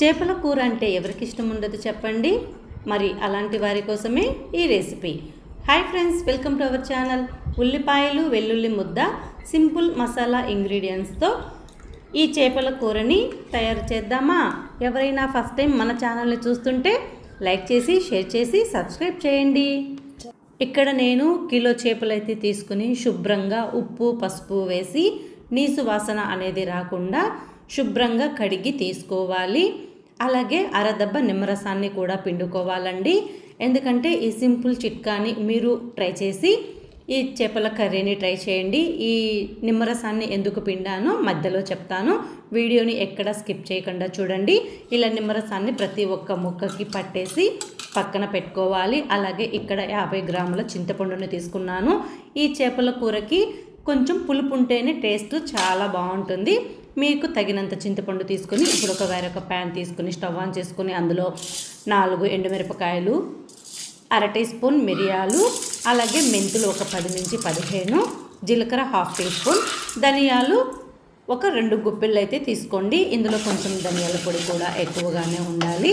చేపల కూర అంటే ఎవరికి ఇష్టం ఉండదు చెప్పండి. మరి అలాంటి వారి కోసమే ఈ recipe. Hi friends, welcome to our channel. ఉల్లిపాయలు, వెల్లుల్లి ముద్ద, సింపుల్ మసాలా ఇంగ్రీడియంట్స్తో ఈ చేపల కూరని తయారు చేద్దామా? ఎవరైనా ఫస్ట్ టైం మన ఛానల్ని చూస్తుంటే లైక్ చేసి, షేర్ చేసి, సబ్స్క్రైబ్ చేయండి. ఇక్కడ నేను కిలో చేపలైతే తీసుకుని శుభ్రంగా ఉప్పు, పసుపు వేసి నీసు వాసన అనేది రాకుండా శుభ్రంగా కడిగి తీసుకోవాలి. అలాగే అరదబ్బ నిమ్మరసాన్ని కూడా పిండుకోవాలండి. ఎందుకంటే ఈ సింపుల్ చిట్కాని మీరు ట్రై చేసి ఈ చేపల కర్రీని ట్రై చేయండి. ఈ నిమ్మరసాన్ని ఎందుకు పిండానో మధ్యలో చెప్తాను. వీడియోని ఎక్కడ స్కిప్ చేయకుండా చూడండి. ఇలా నిమ్మరసాన్ని ప్రతి ఒక్క ముక్కకి పట్టేసి పక్కన పెట్టుకోవాలి. అలాగే ఇక్కడ 50 గ్రాముల చింతపండుని తీసుకున్నాను. ఈ చేపల కూరకి కొంచెం పులుపు ఉంటేనే టేస్ట్ చాలా బాగుంటుంది. మీకు తగినంత చింతపండు తీసుకొని ఇప్పుడు వేరొక ప్యాన్ తీసుకుని స్టవ్ ఆన్ చేసుకొని అందులో 4 ఎండుమిరపకాయలు, అర టీ స్పూన్ మిరియాలు, అలాగే మెంతులు ఒక 10 నుంచి 15, జీలకర్ర 1/2 టీ స్పూన్, ధనియాలు ఒక 2 గుప్పిళ్ళు అయితే తీసుకోండి. ఇందులో కొంచెం ధనియాల పొడి కూడా ఎక్కువగానే ఉండాలి.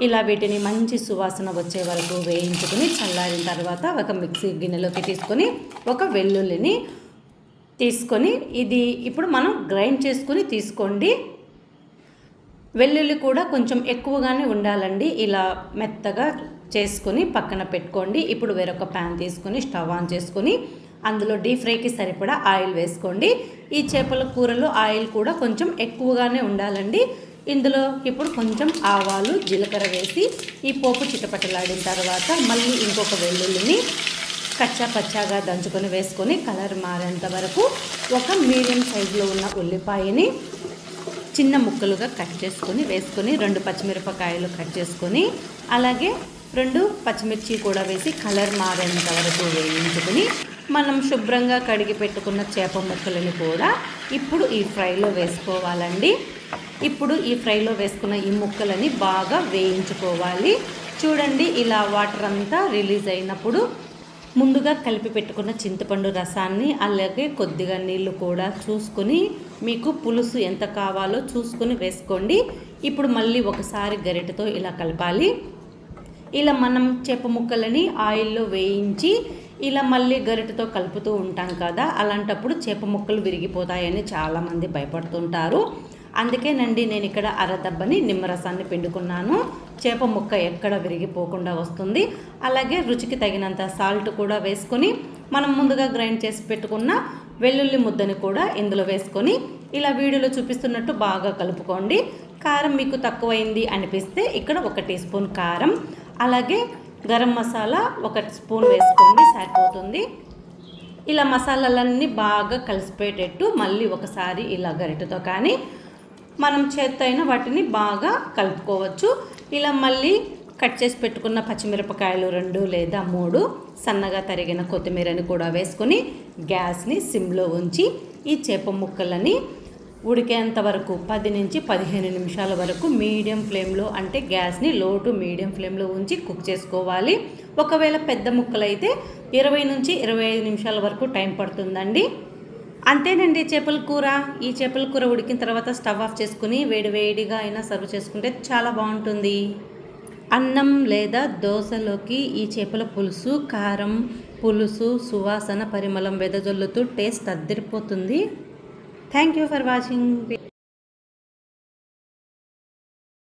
ఇలా వీటిని మంచి సువాసన వచ్చే వరకు వేయించుకొని చల్లారిన తర్వాత ఒక మిక్సీ గిన్నెలోకి తీసుకొని ఒక వెల్లుల్లిని తీసుకొని ఇది ఇప్పుడు మనం గ్రైండ్ చేసుకొని తీసుకోండి. వెల్లుల్లి కూడా కొంచెం ఎక్కువగానే ఉండాలండి. ఇలా మెత్తగా చేసుకొని పక్కన పెట్టుకోండి. ఇప్పుడు వేరొక ప్యాన్ తీసుకొని స్టవ్ ఆన్ చేసుకొని అందులో డీప్ ఫ్రైకి సరిపడా ఆయిల్ వేసుకోండి. ఈ చేపల కూరలో ఆయిల్ కూడా కొంచెం ఎక్కువగానే ఉండాలండి. ఇందులో ఇప్పుడు కొంచెం ఆవాలు, జీలకర్ర వేసి ఈ పోపు చిటపటలాడిన తర్వాత మళ్ళీ ఇంకొక వెల్లుల్లిని కచ్చా పచ్చాగా దంచుకొని వేసుకొని కలర్ మారేంత వరకు ఒక మీడియం సైజులో ఉన్న ఉల్లిపాయని చిన్న ముక్కలుగా కట్ చేసుకొని వేసుకొని 2 పచ్చిమిరపకాయలు కట్ చేసుకొని అలాగే 2 పచ్చిమిర్చి కూడా వేసి కలర్ మారేంత వరకు వేయించుకొని మనం శుభ్రంగా కడిగి పెట్టుకున్న చేప ముక్కలని కూడా ఇప్పుడు ఈ ఫ్రైలో వేసుకోవాలండి. ఇప్పుడు ఈ ఫ్రైలో వేసుకున్న ఈ ముక్కలని బాగా వేయించుకోవాలి. చూడండి, ఇలా వాటర్ అంతా రిలీజ్ అయినప్పుడు ముందుగా కలిపి పెట్టుకున్న చింతపండు రసాన్ని అలాగే కొద్దిగా నీళ్లు కూడా చూసుకొని మీకు పులుసు ఎంత కావాలో చూసుకొని వేసుకోండి. ఇప్పుడు మళ్ళీ ఒకసారి గరిటెతో ఇలా కలపాలి. ఇలా మనం చేప ముక్కలని ఆయిల్లో వేయించి ఇలా మళ్ళీ గరిటెతో కలుపుతూ ఉంటాం కదా, అలాంటప్పుడు చేప ముక్కలు విరిగిపోతాయని చాలామంది భయపడుతుంటారు. అందుకేనండి నేను ఇక్కడ అరదబ్బని నిమ్మరసాన్ని పిండుకున్నాను. చేప ముక్క ఎక్కడ విరిగిపోకుండా వస్తుంది. అలాగే రుచికి తగినంత సాల్ట్ కూడా వేసుకొని మనం ముందుగా గ్రైండ్ చేసి పెట్టుకున్న వెల్లుల్లి ముద్దని కూడా ఇందులో వేసుకొని ఇలా వీడియోలో చూపిస్తున్నట్టు బాగా కలుపుకోండి. కారం మీకు తక్కువైంది అనిపిస్తే ఇక్కడ 1 టీ స్పూన్ కారం, అలాగే గరం మసాలా 1 స్పూన్ వేసుకోండి, సరిపోతుంది. ఇలా మసాలాలన్నీ బాగా కలిసిపోయేటట్టు మళ్ళీ ఒకసారి ఇలా గరిటెతో కానీ మనం చేత్తో అయినా వాటిని బాగా కలుపుకోవచ్చు. ఇలా మళ్ళీ కట్ చేసి పెట్టుకున్న పచ్చిమిరపకాయలు 2 లేదా 3, సన్నగా తరిగిన కొత్తిమీరని కూడా వేసుకొని గ్యాస్ని సిమ్లో ఉంచి ఈ చేప ముక్కలని ఉడికేంత వరకు 10 నుంచి 15 నిమిషాల వరకు మీడియం ఫ్లేమ్లో, అంటే గ్యాస్ని లో టు మీడియం ఫ్లేమ్లో ఉంచి కుక్ చేసుకోవాలి. ఒకవేళ పెద్ద ముక్కలైతే 20 నుంచి 25 నిమిషాల వరకు టైం పడుతుందండి. అంతేనండి చేపల కూర. ఈ చేపల కూర ఉడికిన తర్వాత స్టవ్ ఆఫ్ చేసుకుని వేడివేడిగా అయినా సర్వ్ చేసుకుంటే చాలా బాగుంటుంది. అన్నం లేదా దోశలోకి ఈ చేపల పులుసు, కారం, పులుసు, సువాసన, పరిమళం వెదజల్లుతూ టేస్ట్ అద్దరిపోతుంది. Thank you for watching.